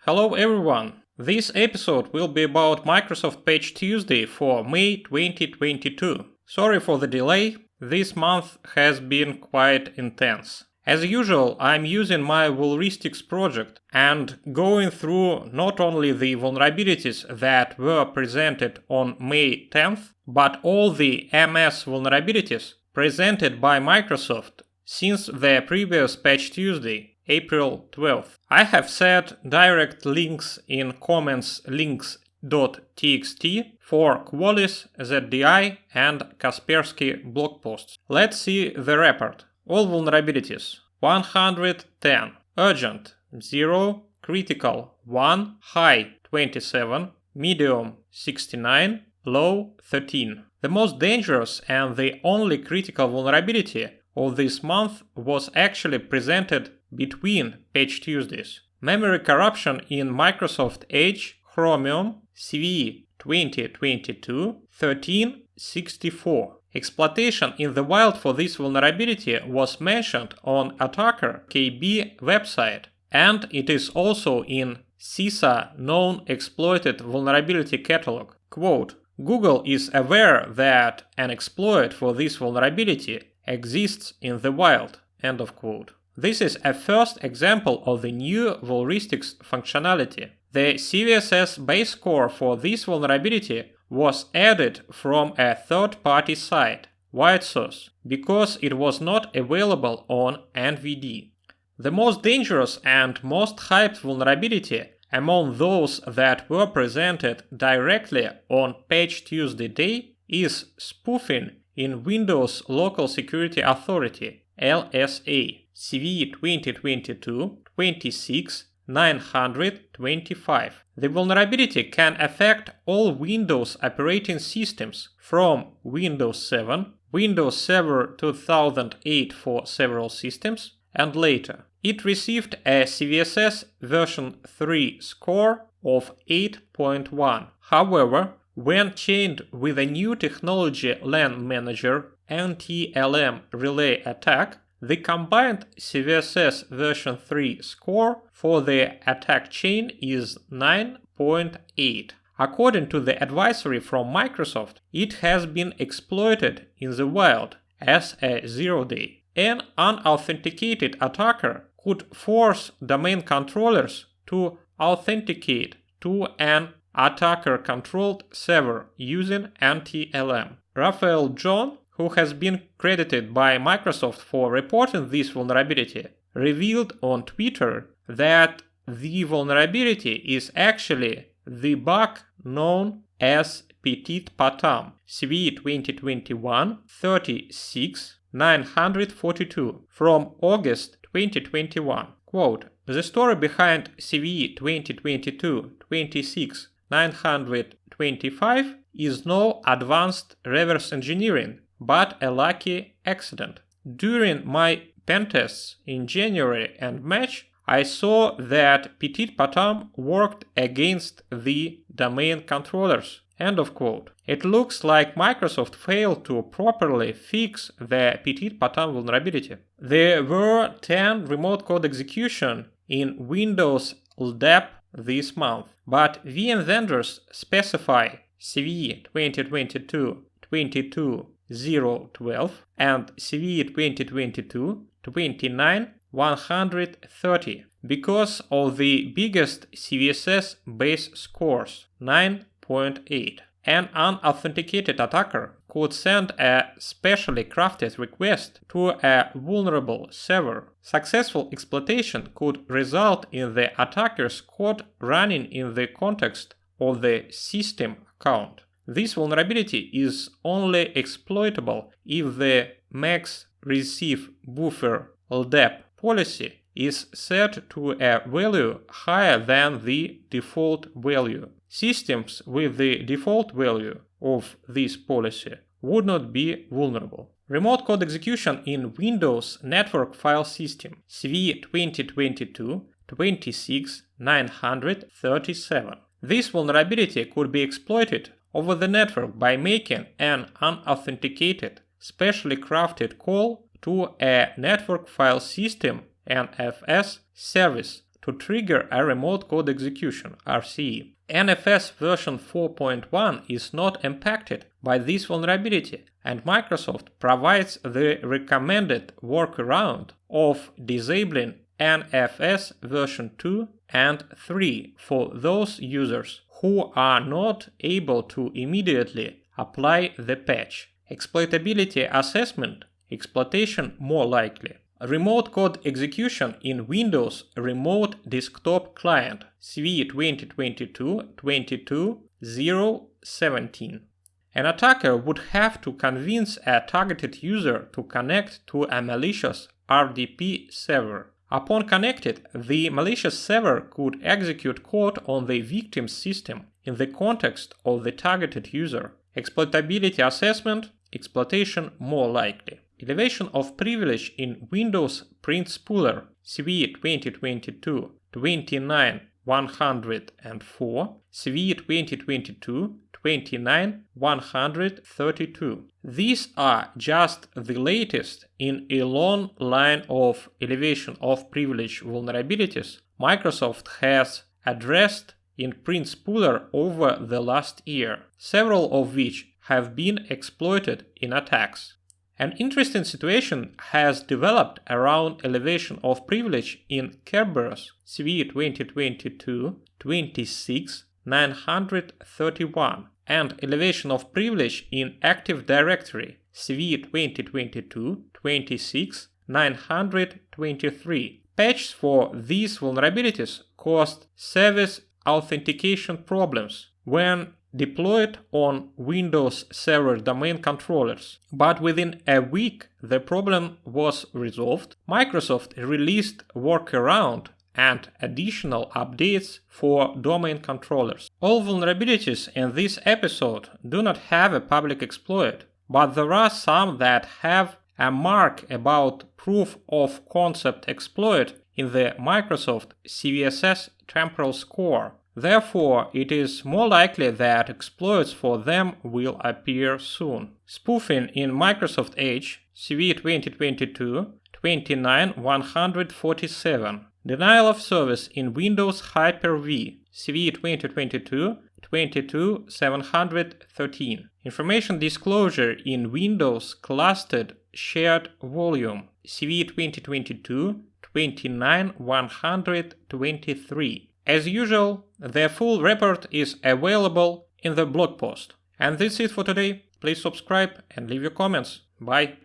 Hello everyone! This episode will be about Microsoft Patch Tuesday for May 2022. Sorry for the delay, this month has been quite intense. As usual, I'm using my Vulristics project and going through not only the vulnerabilities that were presented on May 10th, but all the MS vulnerabilities presented by Microsoft since the previous Patch Tuesday, April 12th. I have set direct links in comments links.txt for Qualys, ZDI and Kaspersky blog posts. Let's see the report. All vulnerabilities 110, urgent 0, critical 1, high 27, medium 69, low 13. The most dangerous and the only critical vulnerability of this month was actually presented between Patch Tuesdays. Memory corruption in Microsoft Edge Chromium CVE 2022-1364. Exploitation in the wild for this vulnerability was mentioned on Attacker KB website, and it is also in CISA known exploited vulnerability catalog. Quote, Google is aware that an exploit for this vulnerability exists in the wild. End of quote. This is a first example of the new Vulristics functionality. The CVSS base core for this vulnerability was added from a third-party site, WhiteSource, because it was not available on NVD. The most dangerous and most hyped vulnerability among those that were presented directly on Patch Tuesday day is spoofing in Windows Local Security Authority, LSA, CVE 2022-26-925. The vulnerability can affect all Windows operating systems from Windows 7, Windows Server 2008 for several systems, and later. It received a CVSS version 3 score of 8.1. However, when chained with a new technology LAN manager NTLM relay attack, the combined CVSS version 3 score for the attack chain is 9.8. According to the advisory from Microsoft, it has been exploited in the wild as a zero-day. An unauthenticated attacker could force domain controllers to authenticate to an attacker-controlled server using NTLM. Raphael John, who has been credited by Microsoft for reporting this vulnerability, revealed on Twitter that the vulnerability is actually the bug known as PetitPotam, CVE 2021-36-942 from August 2021. Quote, the story behind CVE 2022-26-925 is no advanced reverse engineering, but a lucky accident. During my pen tests in January and March, I saw that PetitPotam worked against the domain controllers. End of quote. It looks like Microsoft failed to properly fix the PetitPotam vulnerability. There were 10 remote code execution in Windows LDAP this month, but VM vendors specify CVE 2022-22-012 and CVE 2022-29-130 because of the biggest CVSS base scores, 9.8. An unauthenticated attacker could send a specially crafted request to a vulnerable server. Successful exploitation could result in the attacker's code running in the context of the system account. This vulnerability is only exploitable if the max receive buffer LDAP policy is set to a value higher than the default value. Systems with the default value of this policy would not be vulnerable. Remote code execution in Windows Network File System, CVE 2022-26-937. This vulnerability could be exploited over the network by making an unauthenticated, specially crafted call to a network file system NFS service to trigger a remote code execution (RCE). NFS version 4.1 is not impacted by this vulnerability, and Microsoft provides the recommended workaround of disabling NFS version 2 and 3 for those users who are not able to immediately apply the patch. Exploitability assessment: exploitation more likely. Remote code execution in Windows Remote Desktop Client CVE 2022-22-017. An attacker would have to convince a targeted user to connect to a malicious RDP server. Upon connected, the malicious server could execute code on the victim's system in the context of the targeted user. Exploitability assessment: exploitation more likely. Elevation of privilege in Windows Print Spooler CVE 2022-29-104, CVE 2022-29-132. These are just the latest in a long line of elevation of privilege vulnerabilities Microsoft has addressed in Print Spooler over the last year, several of which have been exploited in attacks. An interesting situation has developed around elevation of privilege in Kerberos CVE 2022-26-931 and elevation of privilege in Active Directory CVE 2022-26-923. Patches for these vulnerabilities caused service authentication problems when deployed on Windows Server domain controllers. But within a week, the problem was resolved. Microsoft released workaround and additional updates for domain controllers. All vulnerabilities in this episode do not have a public exploit, but there are some that have a mark about proof of concept exploit in the Microsoft CVSS temporal score. Therefore, it is more likely that exploits for them will appear soon. Spoofing in Microsoft Edge CVE 2022-29-147. Denial of service in Windows Hyper-V CVE 2022-22-713. Information disclosure in Windows Clustered Shared Volume CVE 2022-29-123. As usual, the full report is available in the blog post. And that's it for today. Please subscribe and leave your comments. Bye.